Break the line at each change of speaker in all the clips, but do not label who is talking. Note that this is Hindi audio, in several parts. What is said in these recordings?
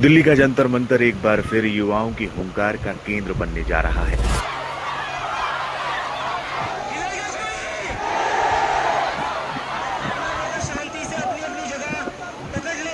दिल्ली का जंतर मंतर एक बार फिर युवाओं की हुंकार का केंद्र बनने जा रहा है।
शांति से अपनी अपनी जगह पकड़ ले।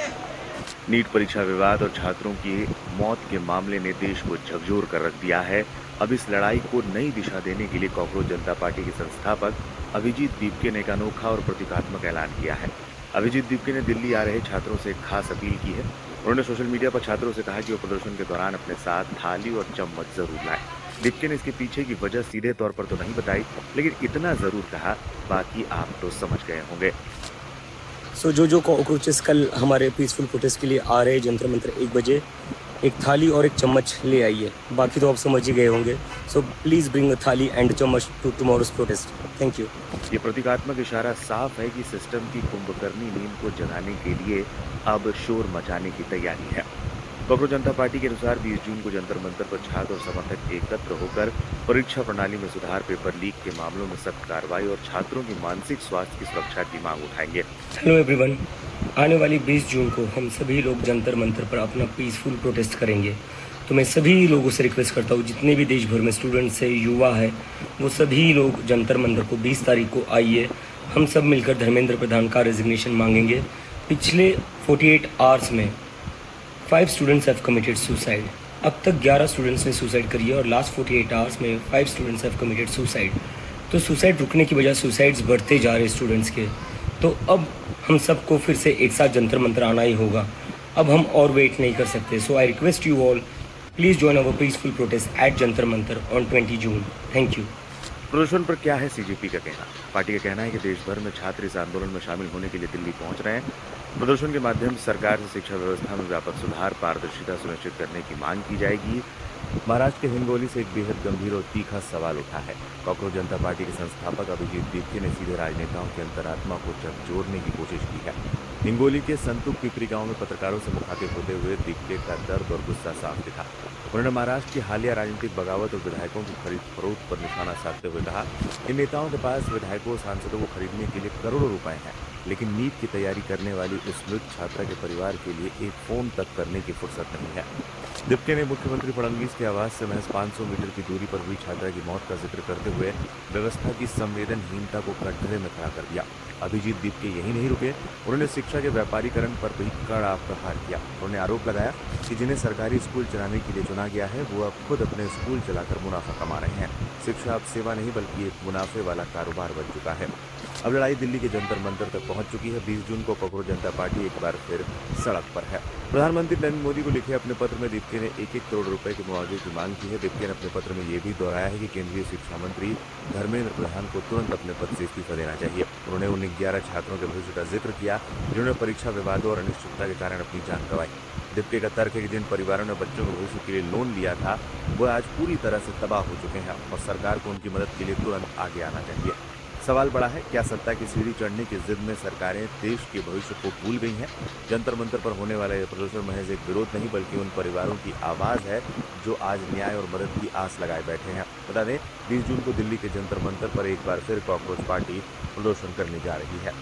नीट परीक्षा विवाद और छात्रों की मौत के मामले ने देश को झकझोर कर रख दिया है। अब इस लड़ाई को नई दिशा देने के लिए कॉकरोच जनता पार्टी के संस्थापक अभिजीत दीपके ने एक अनोखा और प्रतीकात्मक ऐलान किया है। अभिजीत दीपके ने दिल्ली आ रहे छात्रों से एक खास अपील की है। उन्होंने सोशल मीडिया पर छात्रों से कहा कि वो प्रदर्शन के दौरान अपने साथ थाली और चम्मच जरूर लाएं। दीपके ने इसके पीछे की वजह सीधे तौर पर तो नहीं बताई, लेकिन इतना जरूर कहा, बाकी आप तो समझ गए होंगे।
जो कॉकरोचेस कल हमारे पीसफुल प्रोटेस्ट के लिए आ रहे हैं जंतर मंतर 1 बजे, एक थाली और एक चम्मच ले आइए। बाकी तो आप समझ ही गए होंगे। So please bring a thali and chammach to tomorrow's protest. Thank you.
ये प्रतीकात्मक इशारा साफ है कि सिस्टम की कुंभकर्णी नींद को जगाने के लिए अब शोर मचाने की तैयारी है। कॉकरोच जनता पार्टी के अनुसार 20 जून को जंतर मंतर पर छात्र और समर्थक एकत्र होकर परीक्षा प्रणाली में सुधार, पेपर लीक के मामलों में सख्त कार्रवाई और छात्रों की मानसिक स्वास्थ्य की सुरक्षा की मांग उठाएंगे।
हेलो एवरीवन, आने वाली 20 जून को हम सभी लोग जंतर मंतर पर अपना पीसफुल प्रोटेस्ट करेंगे। तो मैं सभी लोगों से रिक्वेस्ट करता हूँ, जितने भी देश भर में स्टूडेंट्स है, युवा है, वो सभी लोग जंतर मंतर को 20 तारीख को आइए। हम सब मिलकर धर्मेंद्र प्रधान का रेजिग्नेशन मांगेंगे। पिछले 48 आवर्स में 5 स्टूडेंट्स हैव कमिटेड सुसाइड। अब तक 11 स्टूडेंट्स ने सुसाइड करी है और लास्ट 48 आवर्स में 5 स्टूडेंट्स हैव कमिटेड सुसाइड। तो सुसाइड रुकने की बजाय सुसाइड्स बढ़ते जा रहे स्टूडेंट्स के। तो अब हम सबको फिर से एक साथ जंतर मंतर आना ही होगा। अब हम और वेट नहीं कर सकते। So I request you all, please join our peaceful protest at Jantar Mantar on 20 June. Thank you.
प्रदर्शन पर क्या है सीजेपी का कहना? पार्टी का कहना है कि देश भर में छात्र इस आंदोलन में शामिल होने के लिए दिल्ली पहुंच रहे हैं। प्रदर्शन के माध्यम से सरकार से शिक्षा व्यवस्था में व्यापक सुधार, पारदर्शिता सुनिश्चित करने की मांग की जाएगी। महाराष्ट्र के हिंगोली से एक बेहद गंभीर और तीखा सवाल उठा है। कॉकरोच जनता पार्टी के संस्थापक अभिजीत दीपके ने सीधे राजनेताओं की अंतरात्मा को झकझोरने की कोशिश की है। हिंगोली के संतुक पिपरी गांव में पत्रकारों से मुखातिब होते हुए दीपके का दर्द और गुस्सा साफ दिखा। उन्होंने महाराष्ट्र की हालिया राजनीतिक बगावत और विधायकों की खरीद फरोख्त पर निशाना साधते हुए कहा, इन नेताओं के पास विधायकों और सांसदों को खरीदने के लिए करोड़ों रुपए हैं, लेकिन नीट की तैयारी करने वाली उस मृत छात्रा के परिवार के लिए एक फोन तक करने की फुर्सत नहीं है। दीपके ने मुख्यमंत्री फडणवीस के आवास से महज 500 मीटर की दूरी पर हुई छात्रा की मौत का जिक्र करते हुए व्यवस्था की संवेदनहीनता को कटघरे में खड़ा कर दिया। अभिजीत दीपके यही नहीं रुके, उन्होंने शिक्षा के व्यापारीकरण पर भी कड़ा प्रहार किया। उन्होंने आरोप लगाया कि जिन्हें सरकारी स्कूल चलाने के लिए चुना गया है, वो अब खुद अपने स्कूल चलाकर मुनाफा कमा रहे हैं। शिक्षा अब सेवा नहीं बल्कि एक मुनाफे वाला कारोबार बन चुका है। अब लड़ाई दिल्ली के जंतर मंतर तक पहुंच चुकी है। 20 जून को कॉकरोच जनता पार्टी एक बार फिर सड़क पर है। प्रधानमंत्री नरेंद्र मोदी को लिखे अपने पत्र में दीपके ने 1-1 करोड़ रुपए के मुआवजे की मांग की है। दीपके ने अपने पत्र में ये भी दोहराया है कि केंद्रीय शिक्षा मंत्री धर्मेंद्र प्रधान को तुरंत अपने पद से इस्तीफा देना चाहिए। उन्होंने उन 11 छात्रों के भविष्य का जिक्र किया जिन्होंने परीक्षा विवादों और अनिश्चितता के कारण अपनी जान गंवाई। दीपके का तर्क है कि जिन परिवारों ने बच्चों के भविष्य के लिए लोन लिया था, वो आज पूरी तरह से तबाह हो चुके हैं और सरकार को उनकी मदद के लिए तुरंत आगे आना चाहिए। सवाल बड़ा है, क्या सत्ता की सीढ़ी चढ़ने की जिद में सरकारें देश के भविष्य को भूल गई हैं? जंतर मंतर पर होने वाला यह प्रदर्शन महज एक विरोध नहीं बल्कि उन परिवारों की आवाज़ है जो आज न्याय और मदद की आस लगाए बैठे हैं। बता दें, 20 जून को दिल्ली के जंतर मंतर पर एक बार फिर कॉकरोच पार्टी प्रदर्शन करने जा रही है।